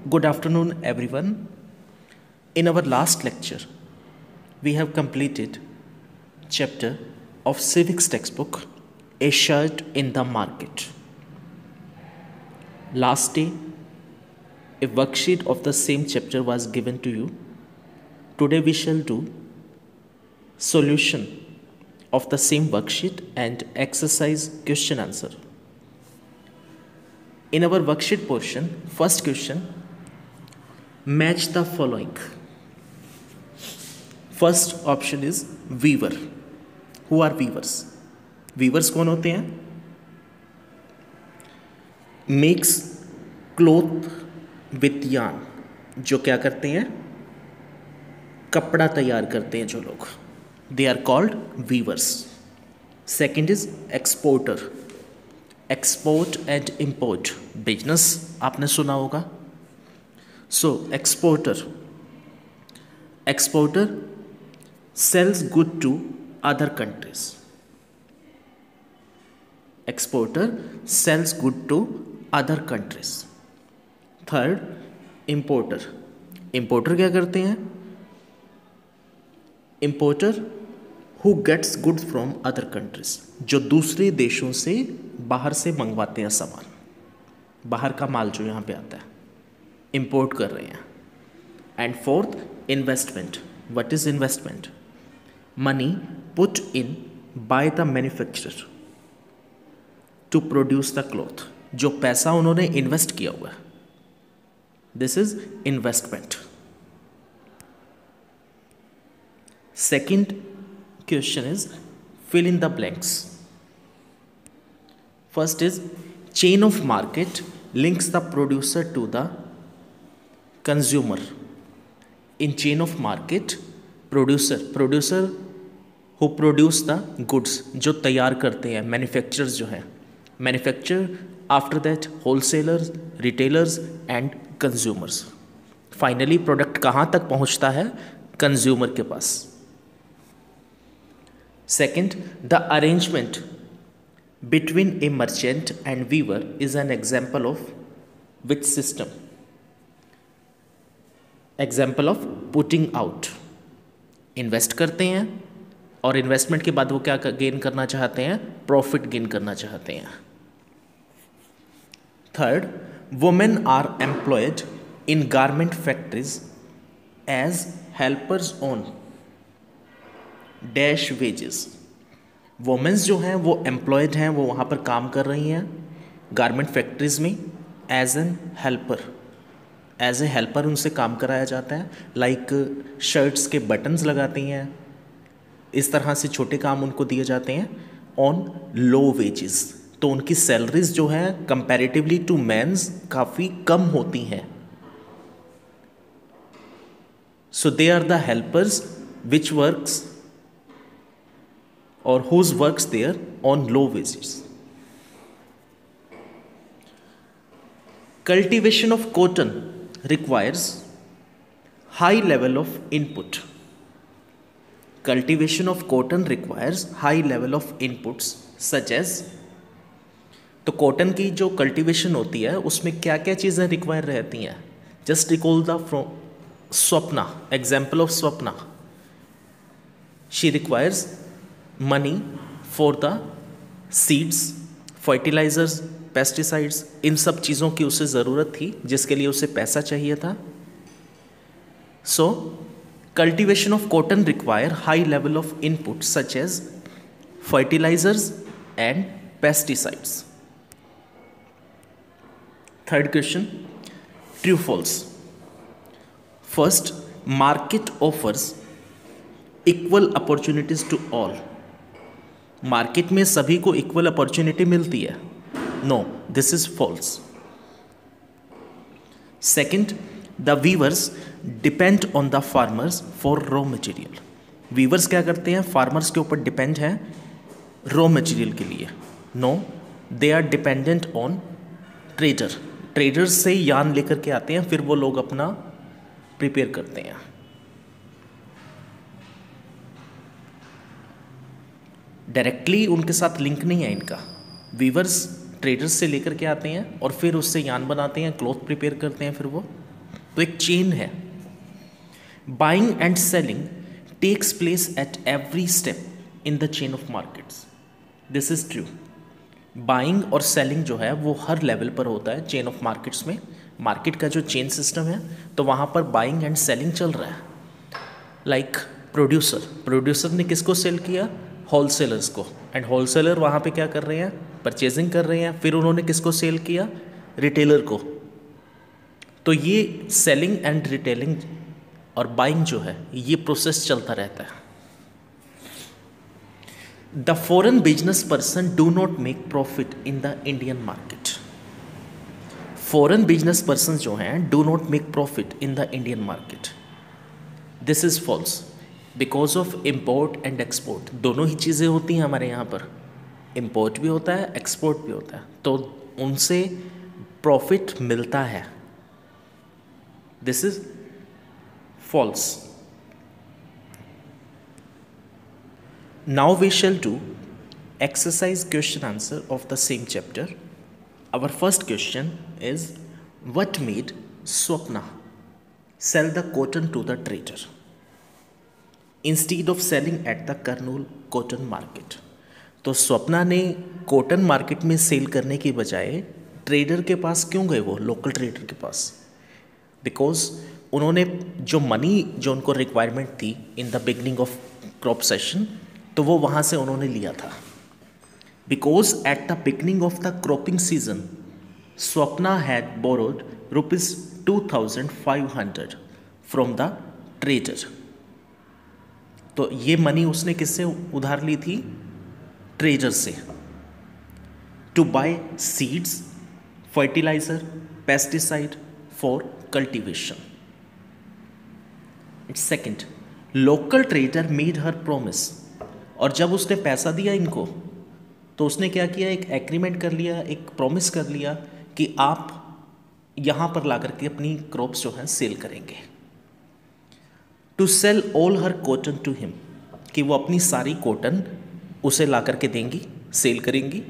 Good afternoon, everyone. In our last lecture, we have completed chapter of civics textbook, A Shirt in the Market. Last day, a worksheet of the same chapter was given to you. Today we shall do solution of the same worksheet and exercise question answer. In our worksheet portion, first question, match the following. First option is weaver. Who are weavers? Weavers कौन होते हैं? Makes cloth with yarn. जो क्या करते हैं? कपड़ा तैयार करते हैं जो लोग. They are called weavers. Second is exporter. Export and import business आपने सुना होगा. So exporter sells good to other countries. Exporter sells good to other countries. Third, importer. Importer क्या करते हैं? Importer who gets goods from other countries. जो दूसरे देशों से बाहर से मंगवाते हैं सामान, बाहर का माल जो यहाँ पे आता है, इंपोर्ट कर रहे हैं. And fourth, investment. What is investment? Money put in by the manufacturer to produce the cloth. जो पैसा उन्होंने इन्वेस्ट किया हुआ है, this is investment. Second question is fill in the blanks. First is chain of market links the producer to the consumer. In chain of market, producer who produce the goods, जो तैयार करते हैं, manufacturers जो है, manufacturer, after that wholesalers, retailers and consumers. Finally product कहाँ तक पहुँचता है? consumer के पास. Second, the arrangement between a merchant and weaver is an example of which system? Example of putting out. Invest करते हैं और इन्वेस्टमेंट के बाद वो क्या गेन करना चाहते हैं? प्रॉफिट गेन करना चाहते हैं. Third, women are employed in garment factories as helpers on dash wages. Womens जो हैं वो एम्प्लॉयड हैं, वो वहाँ पर काम कर रही हैं गारमेंट फैक्ट्रीज में as an helper. As a helper उनसे काम कराया जाता है. लाइक शर्ट्स के बटन्स लगाती हैं, इस तरह से छोटे काम उनको दिए जाते हैं ऑन लो वेजेस. तो उनकी सैलरीज जो है कंपैरेटिवली टू मेंस काफ़ी कम होती हैं. So they are the helpers which works or whose works there on low wages. Cultivation of cotton requires high level of input. Cultivation of cotton requires high level of inputs such as, तो cotton की जो cultivation होती है उसमें क्या क्या चीज़ें require रहती हैं? Just recall the from Swapna. Example of Swapna. She requires money for the seeds, fertilisers, pesticides. इन सब चीज़ों की उसे ज़रूरत थी जिसके लिए उसे पैसा चाहिए था. So cultivation of cotton require high level of input such as fertilisers and pesticides. Third question, true false. First, market offers equal opportunities to all. Market में सभी को इक्वल अपॉर्चुनिटी मिलती है. No, this is false. Second, the weavers depend on the farmers for raw material. Weavers क्या करते हैं? Farmers के ऊपर डिपेंड है रॉ मटेरियल के लिए. No, they are dependent on trader. Traders से यार्न लेकर के आते हैं, फिर वो लोग अपना प्रिपेयर करते हैं. डायरेक्टली उनके साथ लिंक नहीं है इनका. वीवर्स ट्रेडर्स से लेकर के आते हैं और फिर उससे यान बनाते हैं, क्लॉथ प्रिपेयर करते हैं, फिर वो तो एक चेन है। Buying and selling takes place at every step in the chain of markets, this is true. Buying और सेलिंग जो है वो हर लेवल पर होता है चेन ऑफ मार्केट्स में। मार्केट का जो चेन सिस्टम है तो वहाँ पर बाइंग एंड सेलिंग चल रहा है। लाइक प्रोड्यूसर ने किसको सेल किया? होलसेलर्स को, एंड होलसेलर वहाँ पे क्या कर रहे हैं? परचेजिंग कर रहे हैं। फिर उन्होंने किसको सेल किया? रिटेलर को। तो ये सेलिंग एंड रिटेलिंग और बाइंग जो है ये प्रोसेस चलता रहता है। The foreign business person do not make profit in the Indian market. Foreign business person जो हैं do not make profit in the Indian market, this is false. Because of import and export, दोनों ही चीज़ें होती हैं हमारे यहाँ पर। इम्पोर्ट भी होता है, एक्सपोर्ट भी होता है, तो उनसे प्रॉफिट मिलता है। This is false. Now we shall do exercise question answer of the same chapter. Our first question is, what made Swapna sell the cotton to the trader instead of selling at the Kurnool cotton market? तो स्वप्ना ने cotton market में cell करने की बजाय trader के पास क्यों गए? वो लोकल ट्रेडर के पास, बिकॉज उन्होंने जो मनी जो उनको रिक्वायरमेंट थी in the beginning of crop session, तो वो वहाँ से उन्होंने लिया था। Because at the beginning of the cropping season Swapna had borrowed ₹2,500 from the trader. तो ये मनी उसने किससे उधार ली थी? ट्रेडर से, to buy seeds, fertiliser, pesticide for cultivation. Second, local trader made her promise. और जब उसने पैसा दिया इनको तो उसने क्या किया? एक एग्रीमेंट कर लिया, एक प्रॉमिस कर लिया कि आप यहाँ पर ला करके अपनी क्रॉप्स जो है सेल करेंगे। To sell all her cotton to him, कि वो अपनी सारी कॉटन उसे ला करके देंगी, सेल करेंगी।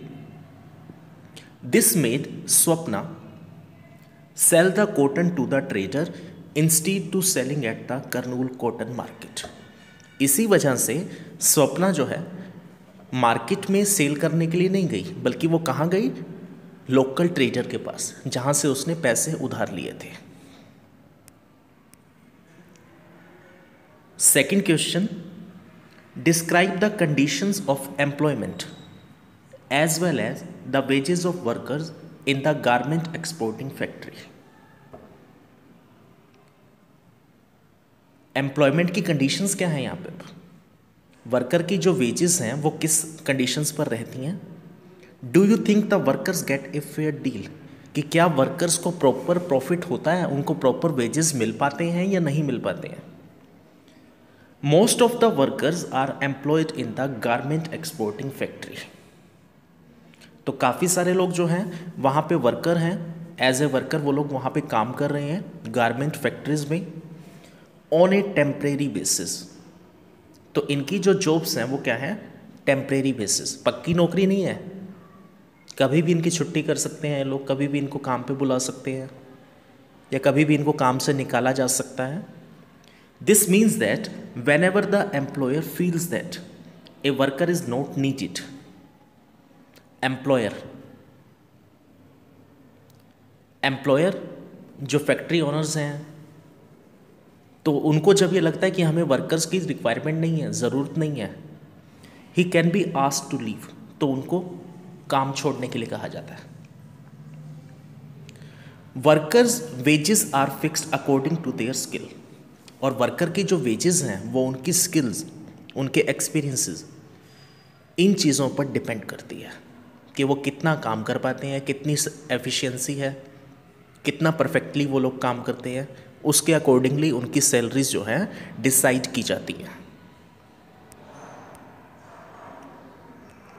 This made Swapna sell the cotton to the trader instead to selling at the Kurnool cotton market. इसी वजह से स्वप्ना जो है मार्केट में सेल करने के लिए नहीं गई, बल्कि वो कहाँ गई? लोकल ट्रेडर के पास, जहाँ से उसने पैसे उधार लिए थे। Second question, describe the conditions of employment as well as the wages of workers in the garment exporting factory. Employment की कंडीशंस क्या हैं यहाँ पे? वर्कर की जो वेजेस हैं वो किस कंडीशंस पर रहती हैं? Do you think the workers gate a fair deal, कि क्या वर्कर्स को प्रॉपर प्रॉफिट होता है, उनको प्रॉपर वेजेस मिल पाते हैं या नहीं मिल पाते हैं? Most of the workers are employed in the garment exporting factory. तो काफ़ी सारे लोग जो हैं वहाँ पे वर्कर हैं, एज ए वर्कर वो लोग वहाँ पे काम कर रहे हैं गारमेंट फैक्ट्रीज में, ऑन ए टेम्परेरी बेसिस। तो इनकी जो जॉब्स हैं वो क्या है? टेम्परेरी बेसिस, पक्की नौकरी नहीं है। कभी भी इनकी छुट्टी कर सकते हैं लोग, कभी भी इनको काम पे बुला सकते हैं, या कभी भी इनको काम से निकाला जा सकता है। This means that when ever the employer feels that a worker is not needed, employer जो फैक्ट्री ओनर्स हैं, तो उनको जब ये लगता है कि हमें वर्कर्स की रिक्वायरमेंट नहीं है, ज़रूरत नहीं है, he can be asked to leave, तो उनको काम छोड़ने के लिए कहा जाता है। Workers wages are fixed according to their skill, और वर्कर की जो वेजेस हैं वो उनकी स्किल्स, उनके एक्सपीरियंसेस, इन चीज़ों पर डिपेंड करती है कि वो कितना काम कर पाते हैं, कितनी एफिशिएंसी है, कितना परफेक्टली वो लोग काम करते हैं, उसके अकॉर्डिंगली उनकी सैलरीज जो है डिसाइड की जाती है।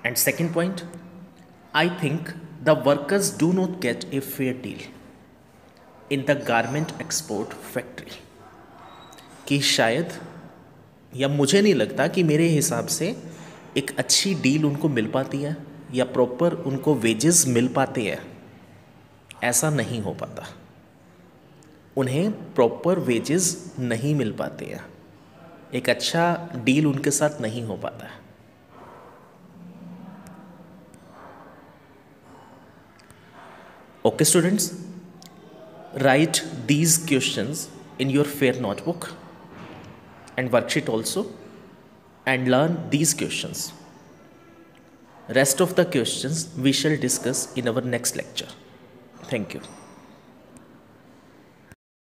And second point, I think the workers do not gate a fair deal in the garment export factory, कि शायद, या मुझे नहीं लगता कि मेरे हिसाब से एक अच्छी डील उनको मिल पाती है या प्रॉपर उनको वेजेस मिल पाते हैं, ऐसा नहीं हो पाता। उन्हें प्रॉपर वेजेस नहीं मिल पाते हैं, एक अच्छा डील उनके साथ नहीं हो पाता है। Okay students, right these questions in your fair notebook and worksheet also, and learn these questions. Rest of the questions we shall discuss in our next lecture. Thank you.